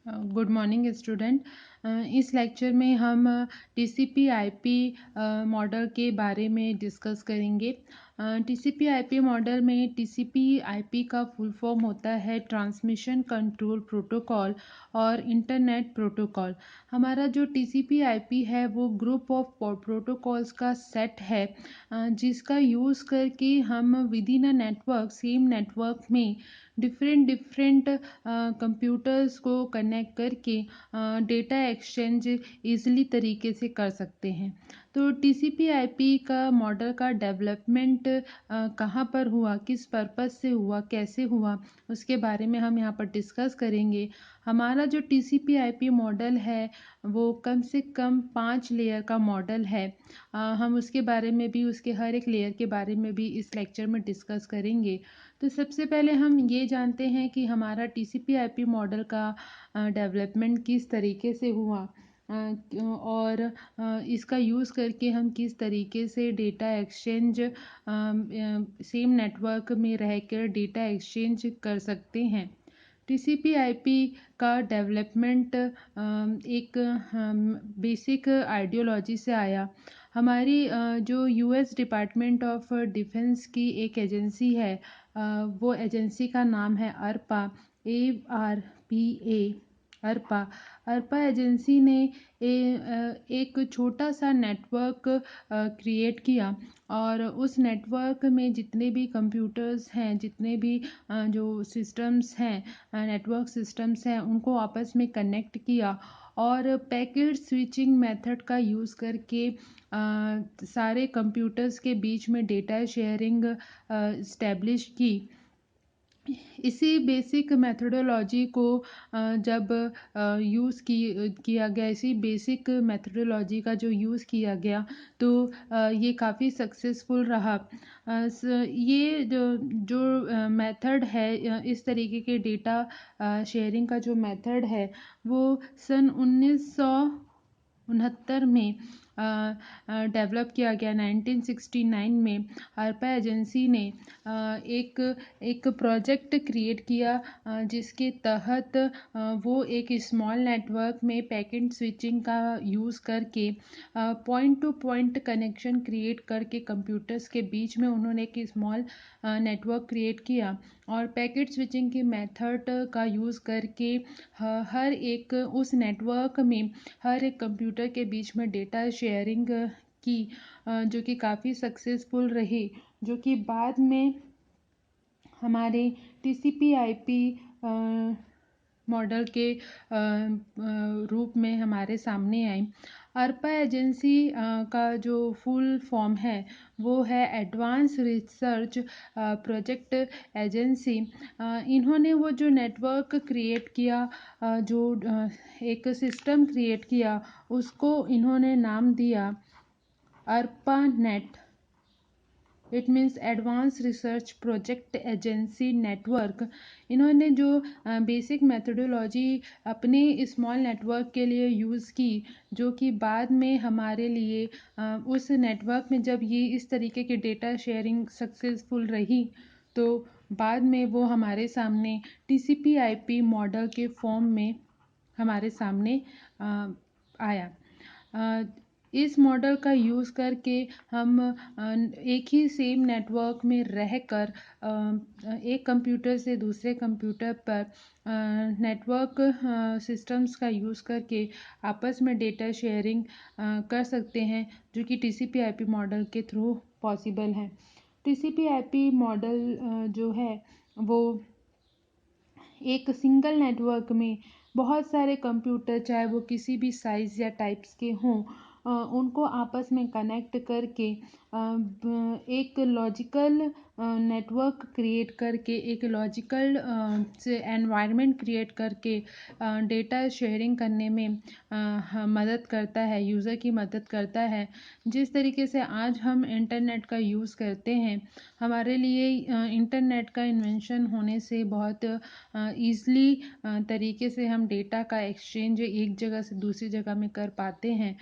Good morning student. इस lecture में हम टीसीपी आईपी मॉडल के बारे में डिस्कस करेंगे। टीसीपी आईपी मॉडल में टीसीपी आईपी का फुल फॉर्म होता है ट्रांसमिशन कंट्रोल प्रोटोकॉल और इंटरनेट प्रोटोकॉल। हमारा जो टीसीपी आईपी है वो ग्रुप ऑफ प्रोटोकॉल्स का सेट है, जिसका यूज़ करके हम with in a network same network में डिफरेंट कंप्यूटर्स को कनेक्ट करके डेटा एक्सचेंज ईज़िली तरीके से कर सकते हैं। तो टीसीपी आईपी का मॉडल का डेवलपमेंट कहाँ पर हुआ, किस पर्पस से हुआ, कैसे हुआ, उसके बारे में हम यहाँ पर डिस्कस करेंगे। हमारा जो टीसीपी आईपी मॉडल है वो कम से कम 5 लेयर का मॉडल है। हम उसके बारे में भी, उसके हर एक लेयर के बारे में भी इस लेक्चर में डिस्कस करेंगे। तो सबसे पहले हम ये जानते हैं कि हमारा टीसीपी आईपी मॉडल का डेवलपमेंट किस तरीके से हुआ, और इसका यूज़ करके हम किस तरीके से डेटा एक्सचेंज सेम नेटवर्क में रहकर डेटा एक्सचेंज कर सकते हैं। टीसीपी आईपी का डेवलपमेंट एक बेसिक आइडियोलॉजी से आया। हमारी जो यूएस डिपार्टमेंट ऑफ डिफेंस की एक एजेंसी है, वो एजेंसी का नाम है अरपा, ARPA। अरपा अरपा एजेंसी ने एक छोटा सा नेटवर्क क्रिएट किया, और उस नेटवर्क में जितने भी कंप्यूटर्स हैं, जितने भी जो सिस्टम्स हैं, नेटवर्क सिस्टम्स हैं, उनको आपस में कनेक्ट किया और पैकेट स्विचिंग मेथड का यूज़ करके सारे कंप्यूटर्स के बीच में डेटा शेयरिंग इस्टेब्लिश की। इसी बेसिक मेथडोलॉजी को जब यूज़ किया गया, इसी बेसिक मेथडोलॉजी का जो यूज़ किया गया, तो ये काफ़ी सक्सेसफुल रहा। ये जो मेथड है, इस तरीके के डेटा शेयरिंग का जो मेथड है, वो सन 1969 में डेवलप किया गया। 1969 में अरपा एजेंसी ने एक प्रोजेक्ट क्रिएट किया, जिसके तहत वो एक स्मॉल नेटवर्क में पैकेट स्विचिंग का यूज़ करके point two point connection create करके कंप्यूटर्स के बीच में उन्होंने एक स्मॉल नेटवर्क क्रिएट किया, और पैकेट स्विचिंग के मेथड का यूज़ करके हर एक उस नेटवर्क में हर एक कंप्यूटर के बीच में डेटा शेयरिंग की, जो कि काफ़ी सक्सेसफुल रही, जो कि बाद में हमारे टीसीपी आईपी मॉडल के रूप में हमारे सामने आई। अरपा एजेंसी का जो फुल फॉर्म है वो है एडवांस रिसर्च प्रोजेक्ट एजेंसी। इन्होंने वो जो नेटवर्क क्रिएट किया, जो एक सिस्टम क्रिएट किया, उसको इन्होंने नाम दिया Arpa net. It means advance research project agency network. इन्होंने जो बेसिक मेथडोलॉजी अपने स्मॉल नेटवर्क के लिए यूज़ की, जो कि बाद में हमारे लिए उस नेटवर्क में जब ये इस तरीके की डेटा शेयरिंग सक्सेसफुल रही, तो बाद में वो हमारे सामने टीसीपी आईपी मॉडल के फॉर्म में हमारे सामने आया। इस मॉडल का यूज़ करके हम एक ही सेम नेटवर्क में रहकर एक कंप्यूटर से दूसरे कंप्यूटर पर नेटवर्क सिस्टम्स का यूज़ करके आपस में डेटा शेयरिंग कर सकते हैं, जो कि टीसीपी आईपी मॉडल के थ्रू पॉसिबल है। टीसीपी आईपी मॉडल जो है वो एक सिंगल नेटवर्क में बहुत सारे कंप्यूटर, चाहे वो किसी भी साइज़ या टाइप्स के हों, उनको आपस में कनेक्ट करके एक लॉजिकल नेटवर्क क्रिएट करके, एक लॉजिकल से एनवायरनमेंट क्रिएट करके डेटा शेयरिंग करने में मदद करता है, यूज़र की मदद करता है। जिस तरीके से आज हम इंटरनेट का यूज़ करते हैं, हमारे लिए इंटरनेट का इन्वेंशन होने से बहुत ईज़िली तरीके से हम डेटा का एक्सचेंज एक जगह से दूसरी जगह में कर पाते हैं।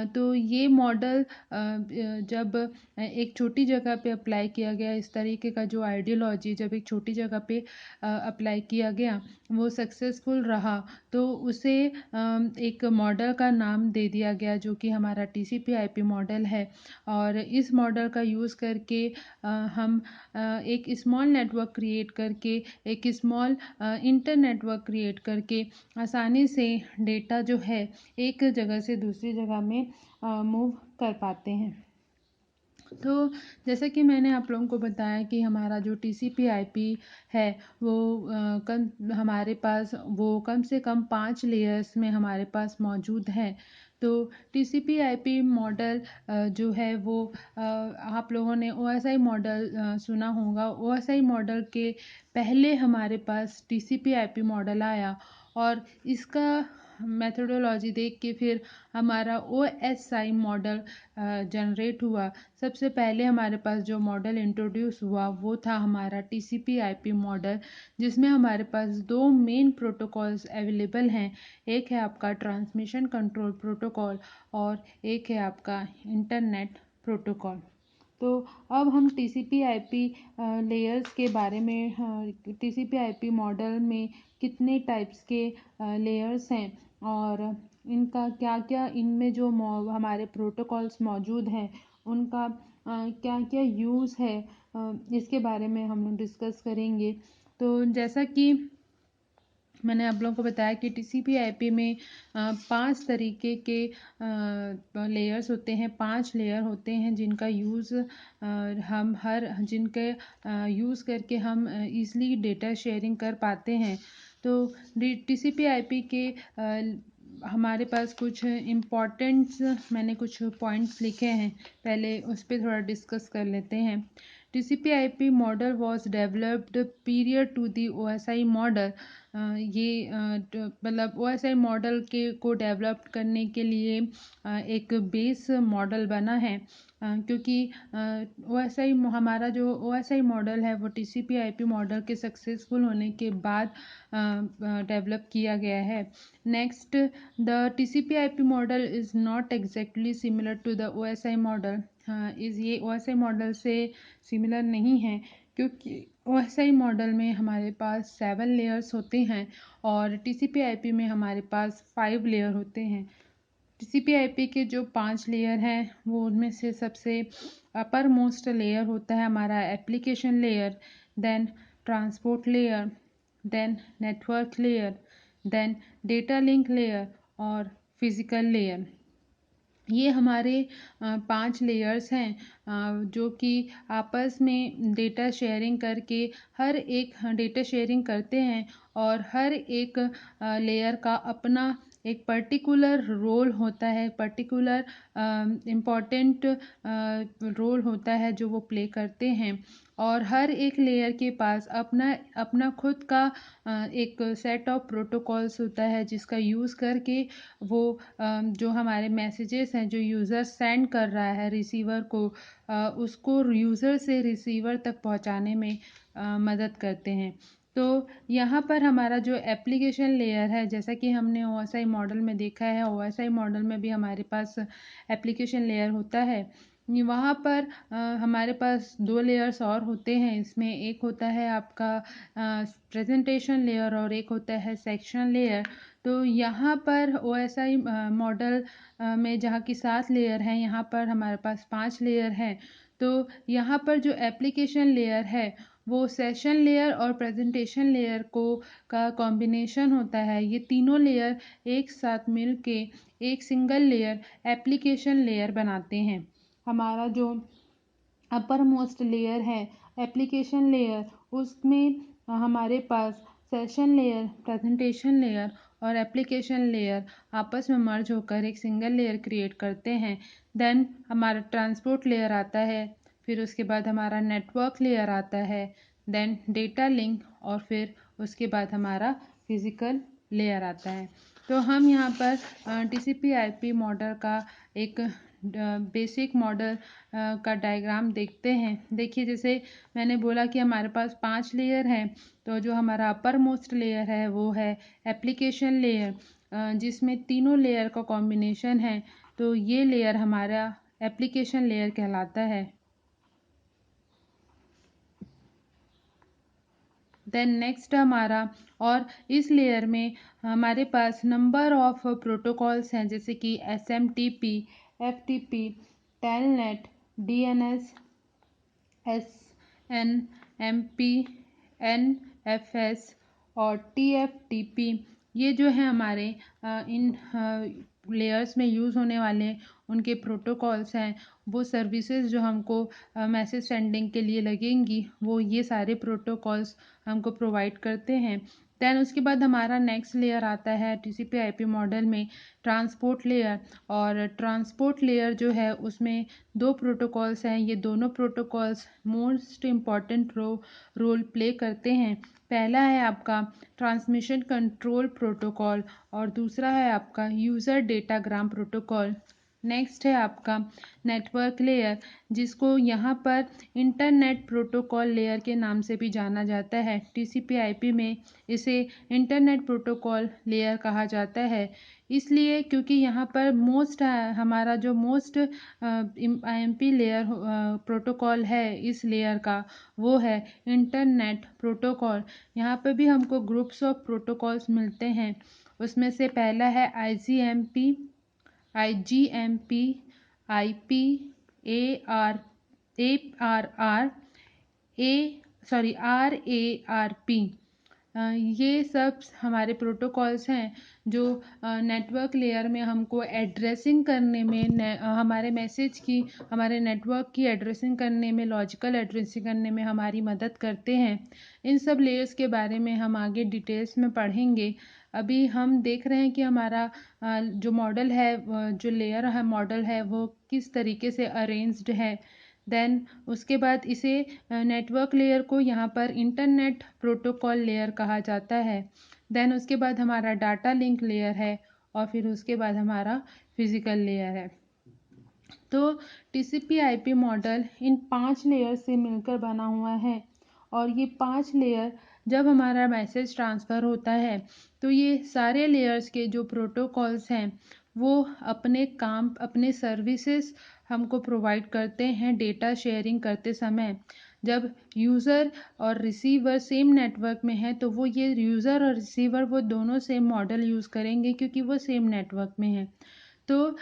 तो ये मॉडल जब एक छोटी जगह पे अप्लाई किया गया, इस तरीके का जो आइडियोलॉजी जब एक छोटी जगह पे अप्लाई किया गया वो सक्सेसफुल रहा, तो उसे एक मॉडल का नाम दे दिया गया जो कि हमारा TCP/IP मॉडल है। और इस मॉडल का यूज़ करके हम एक स्मॉल नेटवर्क क्रिएट करके, एक स्मॉल इंटर नेटवर्क क्रिएट करके आसानी से डेटा जो है एक जगह से दूसरी जगह में मूव कर पाते हैं। तो जैसा कि मैंने आप लोगों को बताया कि हमारा जो TCP/IP है वो हमारे पास वो कम से कम 5 लेयर्स में हमारे पास मौजूद है। तो TCP/IP मॉडल जो है वो आप लोगों ने OSI मॉडल सुना होगा। OSI मॉडल के पहले हमारे पास TCP/IP मॉडल आया और इसका मेथोडोलॉजी देख के फिर हमारा OSI मॉडल जनरेट हुआ। सबसे पहले हमारे पास जो मॉडल इंट्रोड्यूस हुआ वो था हमारा TCP/IP मॉडल, जिसमें हमारे पास दो मेन प्रोटोकॉल्स अवेलेबल हैं। एक है आपका ट्रांसमिशन कंट्रोल प्रोटोकॉल और एक है आपका इंटरनेट प्रोटोकॉल। तो अब हम TCP/IP लेयर्स के बारे में, TCP/IP मॉडल में कितने टाइप्स के लेयर्स हैं और इनका क्या क्या, इनमें जो हमारे प्रोटोकॉल्स मौजूद हैं उनका क्या क्या यूज़ है, इसके बारे में हम लोग डिस्कस करेंगे। तो जैसा कि मैंने आप लोगों को बताया कि TCP/IP में 5 तरीके के लेयर्स होते हैं, 5 लेयर होते हैं जिनका यूज़ हम जिनके यूज़ करके हम ईज़िली डेटा शेयरिंग कर पाते हैं। तो TCP/IP के हमारे पास कुछ इम्पॉर्टेंट्स, मैंने कुछ पॉइंट्स लिखे हैं, पहले उस पर थोड़ा डिस्कस कर लेते हैं। TCP/IP model was developed period to the OSI model. ये मतलब OSI मॉडल के को डेवलप करने के लिए एक बेस मॉडल बना है, क्योंकि OSI हमारा जो OSI मॉडल है वो TCP/IP मॉडल के सक्सेसफुल होने के बाद डेवलप किया गया है। Next, the TCP/IP model is not exactly similar to the OSI model. ये OSI मॉडल से सिमिलर नहीं है, क्योंकि OSI मॉडल में हमारे पास 7 लेयर्स होते हैं और TCP/IP में हमारे पास 5 लेयर होते हैं। TCP/IP के जो 5 लेयर हैं वो उनमें से सबसे अपर मोस्ट लेयर होता है हमारा application layer, then transport layer, then network layer, then data link layer और फिज़िकल लेयर। ये हमारे 5 लेयर्स हैं जो कि आपस में डेटा शेयरिंग करके हर एक डेटा शेयरिंग करते हैं और हर एक लेयर का अपना एक पर्टिकुलर रोल होता है, पर्टिकुलर इम्पॉर्टेंट रोल होता है जो वो प्ले करते हैं। और हर एक लेयर के पास अपना अपना खुद का एक सेट ऑफ प्रोटोकॉल्स होता है जिसका यूज़ करके वो जो हमारे मैसेजेस हैं जो यूज़र सेंड कर रहा है रिसीवर को, उसको यूज़र से रिसीवर तक पहुंचाने में मदद करते हैं। तो यहाँ पर हमारा जो एप्लीकेशन लेयर है, जैसा कि हमने OSI मॉडल में देखा है, OSI मॉडल में भी हमारे पास एप्लीकेशन लेयर होता है। वहाँ पर हमारे पास 2 लेयर्स और होते हैं। इसमें एक होता है आपका प्रेजेंटेशन लेयर और एक होता है सेक्शन लेयर। तो यहाँ पर OSI मॉडल में जहाँ की 7 लेयर हैं, यहाँ पर हमारे पास 5 लेयर हैं। तो यहाँ पर जो एप्लीकेशन लेयर है वो सेशन लेयर और प्रेजेंटेशन लेयर को का कॉम्बिनेशन होता है। ये तीनों लेयर एक साथ मिल के एक सिंगल लेयर एप्लीकेशन लेयर बनाते हैं। हमारा जो अपर मोस्ट लेयर है एप्लीकेशन लेयर, उसमें हमारे पास सेशन लेयर, प्रेजेंटेशन लेयर और एप्लीकेशन लेयर आपस में मर्ज होकर एक सिंगल लेयर क्रिएट करते हैं। देन हमारा ट्रांसपोर्ट लेयर आता है, फिर उसके बाद हमारा नेटवर्क लेयर आता है, देन डेटा लिंक और फिर उसके बाद हमारा फिज़िकल लेयर आता है। तो हम यहाँ पर TCP/IP मॉडल का एक बेसिक मॉडल का डायग्राम देखते हैं। देखिए, जैसे मैंने बोला कि हमारे पास 5 लेयर हैं, तो जो हमारा अपर मोस्ट लेयर है वो है एप्लीकेशन लेयर, जिसमें तीनों लेयर का कॉम्बिनेशन है। तो ये लेयर हमारा एप्लीकेशन लेयर कहलाता है। देन नेक्स्ट हमारा, और इस लेयर में हमारे पास नंबर ऑफ प्रोटोकॉल्स हैं, जैसे कि SMTP, FTP, telnet, DNS, SNMP, NFS और TFTP। ये जो है हमारे इन लेयर्स में यूज़ होने वाले उनके प्रोटोकॉल्स हैं। वो सर्विसेज जो हमको मैसेज सेंडिंग के लिए लगेंगी, वो ये सारे प्रोटोकॉल्स हमको प्रोवाइड करते हैं। दैन उसके बाद हमारा नेक्स्ट लेयर आता है TCP/IP मॉडल में, ट्रांसपोर्ट लेयर। और ट्रांसपोर्ट लेयर जो है उसमें दो प्रोटोकॉल्स हैं। ये दोनों protocols most important role play करते हैं। पहला है आपका ट्रांसमिशन कंट्रोल प्रोटोकॉल और दूसरा है आपका यूज़र डेटाग्राम प्रोटोकॉल। नेक्स्ट है आपका नेटवर्क लेयर, जिसको यहाँ पर इंटरनेट प्रोटोकॉल लेयर के नाम से भी जाना जाता है। TCP/IP में इसे इंटरनेट प्रोटोकॉल लेयर कहा जाता है, इसलिए क्योंकि यहाँ पर हमारा जो मोस्ट IMP लेयर प्रोटोकॉल है इस लेयर का, वो है इंटरनेट प्रोटोकॉल। यहाँ पर भी हमको ग्रुप्स ऑफ प्रोटोकॉल्स मिलते हैं। उसमें से पहला है IGMP, IP, RARP। ये सब हमारे प्रोटोकॉल्स हैं जो नेटवर्क लेयर में हमको एड्रेसिंग करने में, हमारे मैसेज की, हमारे नेटवर्क की एड्रेसिंग करने में, लॉजिकल एड्रेसिंग करने में हमारी मदद करते हैं। इन सब लेयर्स के बारे में हम आगे डिटेल्स में पढ़ेंगे। अभी हम देख रहे हैं कि हमारा जो मॉडल है, जो लेयर है मॉडल है, वो किस तरीके से अरेंज्ड है। देन उसके बाद इसे नेटवर्क लेयर को यहाँ पर इंटरनेट प्रोटोकॉल लेयर कहा जाता है। देन उसके बाद हमारा डाटा लिंक लेयर है और फिर उसके बाद हमारा फिजिकल लेयर है। तो TCP/IP मॉडल इन 5 लेयर से मिलकर बना हुआ है और ये 5 लेयर जब हमारा मैसेज ट्रांसफ़र होता है तो ये सारे लेयर्स के जो प्रोटोकॉल्स हैं वो अपने काम, अपने सर्विसेज हमको प्रोवाइड करते हैं डेटा शेयरिंग करते समय। जब यूज़र और रिसीवर सेम नेटवर्क में है तो वो ये यूज़र और रिसीवर वो दोनों सेम मॉडल यूज़ करेंगे, क्योंकि वो सेम नेटवर्क में है। तो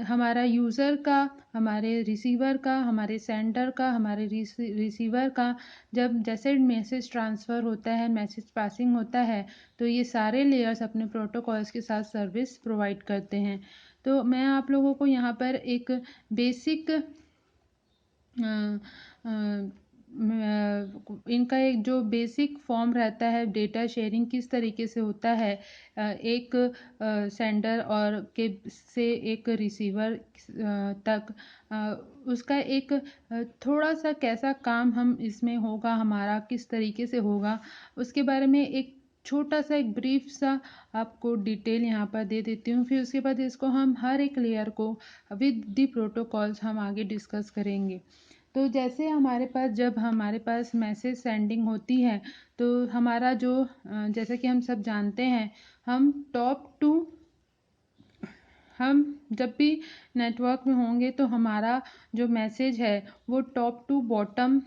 हमारा यूज़र का, हमारे रिसीवर का, हमारे सेंडर का, हमारे रिसीवर का जब जैसे मैसेज ट्रांसफ़र होता है, मैसेज पासिंग होता है, तो ये सारे लेयर्स अपने प्रोटोकॉल्स के साथ सर्विस प्रोवाइड करते हैं। तो मैं आप लोगों को यहाँ पर एक बेसिक इनका एक जो बेसिक फॉर्म रहता है, डेटा शेयरिंग किस तरीके से होता है एक सेंडर और के से एक रिसीवर तक, उसका एक थोड़ा सा कैसा काम हम इसमें होगा, हमारा किस तरीके से होगा, उसके बारे में एक छोटा सा एक ब्रीफ सा आपको डिटेल यहाँ पर दे देती हूँ। फिर उसके बाद इसको हम हर एक लेयर को विद द प्रोटोकॉल्स हम आगे डिस्कस करेंगे। तो जैसे जब हमारे पास मैसेज सेंडिंग होती है तो हमारा जो जैसा कि हम सब जानते हैं, हम जब भी नेटवर्क में होंगे तो हमारा जो मैसेज है वो टॉप टू बॉटम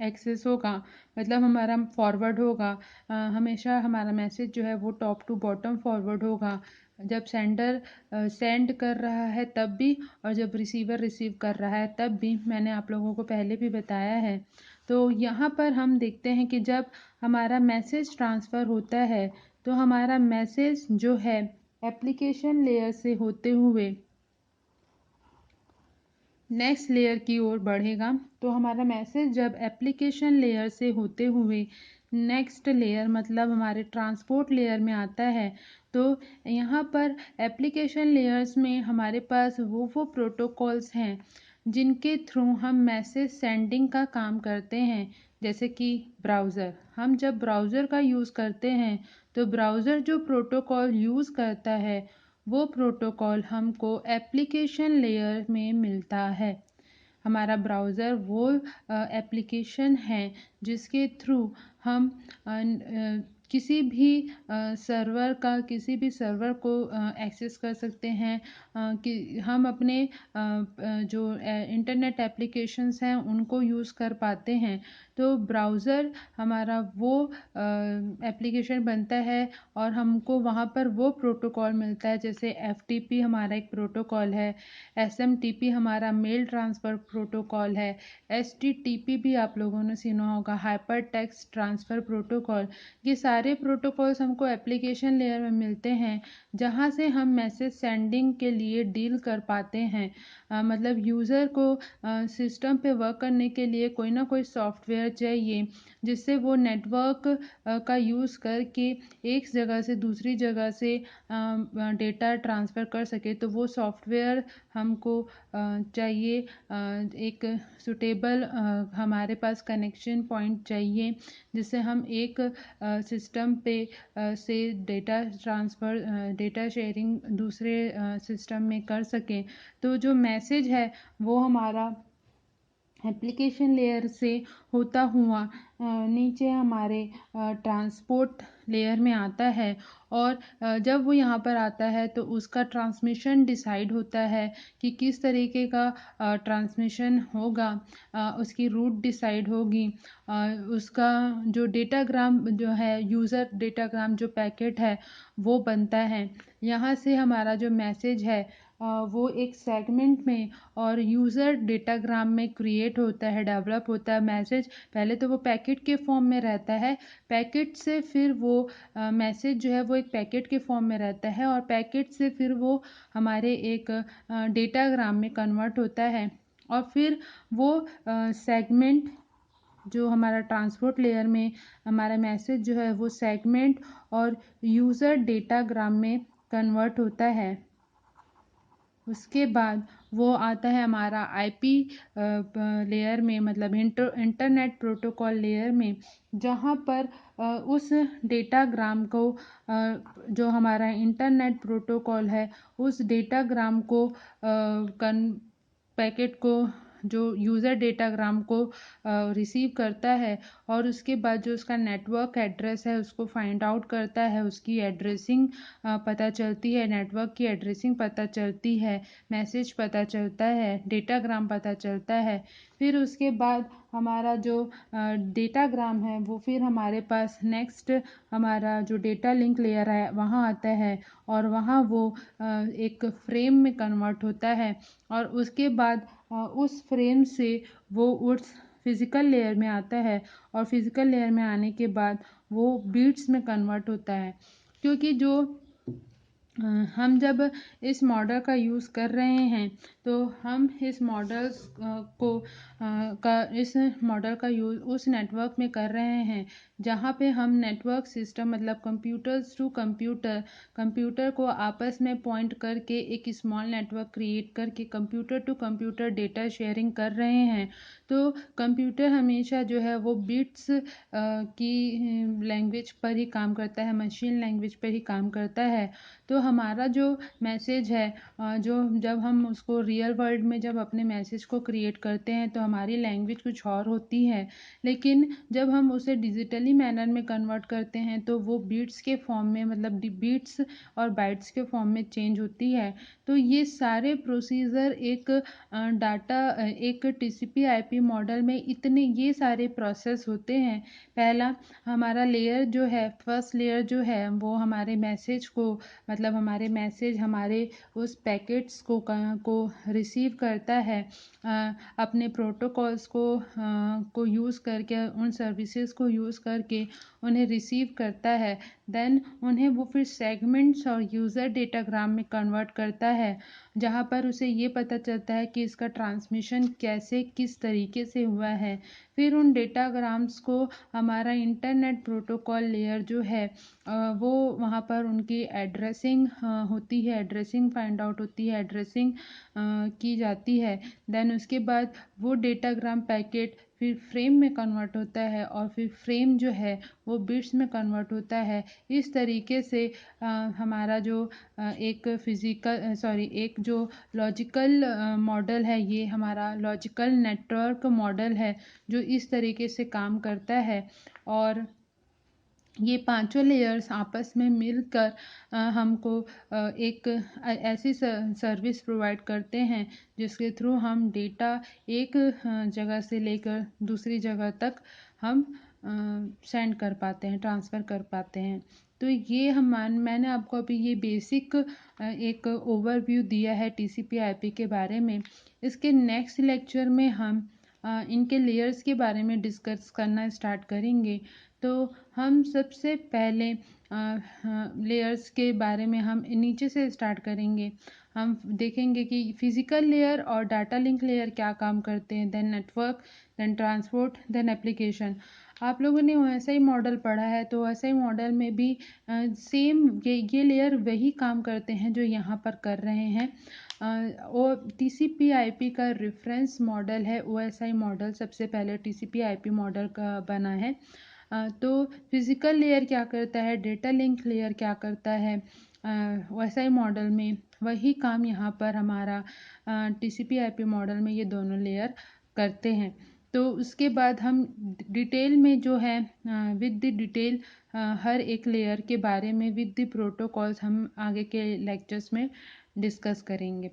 एक्सेस होगा, मतलब हमारा फॉरवर्ड होगा। हमेशा हमारा मैसेज जो है वो टॉप टू बॉटम फॉरवर्ड होगा, जब सेंडर सेंड कर रहा है तब भी और जब रिसीवर रिसीव कर रहा है तब भी। मैंने आप लोगों को पहले भी बताया है। तो यहाँ पर हम देखते हैं कि जब हमारा मैसेज ट्रांसफ़र होता है तो हमारा मैसेज जो है एप्लीकेशन लेयर से होते हुए नेक्स्ट लेयर की ओर बढ़ेगा। तो हमारा मैसेज जब एप्लीकेशन लेयर से होते हुए नेक्स्ट लेयर मतलब हमारे ट्रांसपोर्ट लेयर में आता है, तो यहाँ पर एप्लीकेशन लेयर्स में हमारे पास वो प्रोटोकॉल्स हैं जिनके थ्रू हम मैसेज सेंडिंग का काम करते हैं। जैसे कि ब्राउज़र, हम जब ब्राउज़र का यूज़ करते हैं तो ब्राउज़र जो प्रोटोकॉल यूज़ करता है वो प्रोटोकॉल हमको एप्लीकेशन लेयर में मिलता है। हमारा ब्राउज़र वो एप्लीकेशन है जिसके थ्रू हम किसी भी किसी भी सर्वर को एक्सेस कर सकते हैं। कि हम अपने जो इंटरनेट एप्लीकेशंस हैं उनको यूज़ कर पाते हैं। तो ब्राउज़र हमारा वो एप्लीकेशन बनता है और हमको वहाँ पर वो प्रोटोकॉल मिलता है, जैसे एफटीपी हमारा एक प्रोटोकॉल है, एसएमटीपी हमारा मेल ट्रांसफ़र प्रोटोकॉल है, एचटीटीपी भी आप लोगों ने सुना होगा, हाइपर टेक्स्ट ट्रांसफ़र प्रोटोकॉल। ये सारे प्रोटोकॉल्स हमको एप्लीकेशन लेयर में मिलते हैं, जहाँ से हम मैसेज सेंडिंग के लिए डील कर पाते हैं। मतलब यूज़र को सिस्टम पे वर्क करने के लिए कोई ना कोई सॉफ्टवेयर चाहिए, जिससे वो नेटवर्क का यूज़ करके एक जगह से दूसरी जगह से डेटा ट्रांसफ़र कर सके। तो वो सॉफ्टवेयर हमको चाहिए। एक सूटेबल हमारे पास कनेक्शन पॉइंट चाहिए, जिससे हम एक सिस्टम पे से डेटा ट्रांसफ़र डेटा शेयरिंग दूसरे सिस्टम में कर सकें। तो जो मैसेज है वो हमारा एप्लीकेशन लेयर से होता हुआ नीचे हमारे ट्रांसपोर्ट लेयर में आता है। और जब वो यहाँ पर आता है तो उसका ट्रांसमिशन डिसाइड होता है कि किस तरीके का ट्रांसमिशन होगा। उसकी रूट डिसाइड होगी। उसका जो डेटाग्राम जो है, यूज़र डेटाग्राम जो पैकेट है वो बनता है। यहाँ से हमारा जो मैसेज है वो एक सेगमेंट में और यूज़र डेटाग्राम में क्रिएट होता है, डेवलप होता है। मैसेज पहले तो वो पैकेट के फॉर्म में रहता है, पैकेट से फिर वो मैसेज जो है वो एक पैकेट के फॉर्म में रहता है, और पैकेट से फिर वो हमारे एक डेटाग्राम में कन्वर्ट होता है। और फिर वो सेगमेंट जो हमारा ट्रांसपोर्ट लेयर में हमारा मैसेज जो है वो सेगमेंट और यूज़र डेटाग्राम में कन्वर्ट होता है। उसके बाद वो आता है हमारा आईपी लेयर में, मतलब इंटरनेट प्रोटोकॉल लेयर में, जहाँ पर उस डेटाग्राम को जो हमारा इंटरनेट प्रोटोकॉल है उस डेटाग्राम को पैकेट को, जो यूज़र डेटाग्राम को रिसीव करता है, और उसके बाद जो उसका नेटवर्क एड्रेस है उसको फाइंड आउट करता है, उसकी एड्रेसिंग पता चलती है, नेटवर्क की एड्रेसिंग पता चलती है, मैसेज पता चलता है, डेटाग्राम पता चलता है। फिर उसके बाद हमारा जो डेटाग्राम है वो फिर हमारे पास नेक्स्ट हमारा जो डेटा लिंक लेयर है वहाँ आता है, और वहाँ वो एक फ्रेम में कन्वर्ट होता है। और उसके बाद उस फ्रेम से वो उस फिज़िकल लेयर में आता है, और फिज़िकल लेयर में आने के बाद वो बीट्स में कन्वर्ट होता है। क्योंकि जो हम जब इस मॉडल का यूज़ कर रहे हैं तो हम इस मॉडल का यूज़ उस नेटवर्क में कर रहे हैं जहाँ पे हम नेटवर्क सिस्टम, मतलब कंप्यूटर्स टू कंप्यूटर को आपस में पॉइंट करके एक स्मॉल नेटवर्क क्रिएट करके computer to computer data sharing कर रहे हैं। तो कंप्यूटर हमेशा जो है वो बिट्स की लैंग्वेज पर ही काम करता है, मशीन लैंग्वेज पर ही काम करता है। तो हमारा जो मैसेज है, जो जब हम उसको रियल वर्ल्ड में जब अपने मैसेज को क्रिएट करते हैं तो हमारी लैंग्वेज कुछ और होती है, लेकिन जब हम उसे डिजिटली मैनर में कन्वर्ट करते हैं तो वो बीट्स के फॉर्म में, मतलब बीट्स और बाइट्स के फॉर्म में चेंज होती है। तो ये सारे प्रोसीजर एक टीसीपी आईपी मॉडल में इतने ये सारे प्रोसेस होते हैं। पहला हमारा लेयर जो है, फर्स्ट लेयर जो है वो हमारे मैसेज को, मतलब हमारे मैसेज हमारे उस पैकेट्स को रिसीव करता है, अपने प्रोटोकॉल्स को यूज़ करके, उन सर्विसेज को यूज़ करके उन्हें रिसीव करता है। देन उन्हें वो फिर सेगमेंट्स और यूज़र डेटाग्राम में कन्वर्ट करता है, जहाँ पर उसे ये पता चलता है कि इसका ट्रांसमिशन कैसे, किस तरीके से हुआ है। फिर उन डेटाग्राम्स को हमारा इंटरनेट प्रोटोकॉल लेयर जो है वो वहाँ पर उनकी एड्रेसिंग होती है, एड्रेसिंग फाइंड आउट होती है, एड्रेसिंग की जाती है। देन उसके बाद वो डेटाग्राम पैकेट फिर फ्रेम में कन्वर्ट होता है, और फिर फ्रेम जो है वो बिट्स में कन्वर्ट होता है। इस तरीके से हमारा जो एक जो लॉजिकल मॉडल है, ये हमारा लॉजिकल नेटवर्क मॉडल है जो इस तरीके से काम करता है। और ये पांचों लेयर्स आपस में मिलकर हमको एक ऐसी सर्विस प्रोवाइड करते हैं जिसके थ्रू हम डेटा एक जगह से लेकर दूसरी जगह तक हम सेंड कर पाते हैं, ट्रांसफ़र कर पाते हैं। तो ये मैंने आपको अभी ये बेसिक एक ओवरव्यू दिया है टीसीपी आईपी के बारे में। इसके नेक्स्ट लेक्चर में हम इनके लेयर्स के बारे में डिस्कस करना स्टार्ट करेंगे। तो हम सबसे पहले लेयर्स के बारे में हम नीचे से स्टार्ट करेंगे। हम देखेंगे कि फिज़िकल लेयर और डाटा लिंक लेयर क्या काम करते हैं, then network, then transport, then application. आप लोगों ने OSI मॉडल पढ़ा है, तो OSI मॉडल में भी सेम ये लेयर वही काम करते हैं जो यहाँ पर कर रहे हैं। और TCP IP का रेफरेंस मॉडल है OSI मॉडल, सबसे पहले TCP IP मॉडल का बना है। तो फिज़िकल लेयर क्या करता है, डेटा लिंक लेयर क्या करता है, OSI मॉडल में वही काम यहाँ पर हमारा TCP IP मॉडल में ये दोनों लेयर करते हैं। तो उसके बाद हम डिटेल में जो है विद द डिटेल हर एक लेयर के बारे में विद द प्रोटोकॉल्स हम आगे के लेक्चर्स में डिस्कस करेंगे।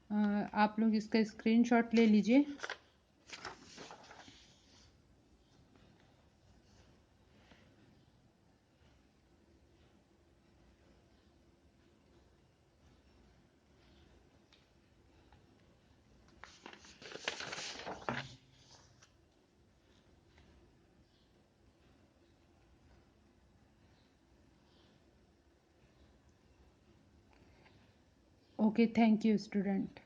आप लोग इसका स्क्रीनशॉट ले लीजिए। Okay, thank you student.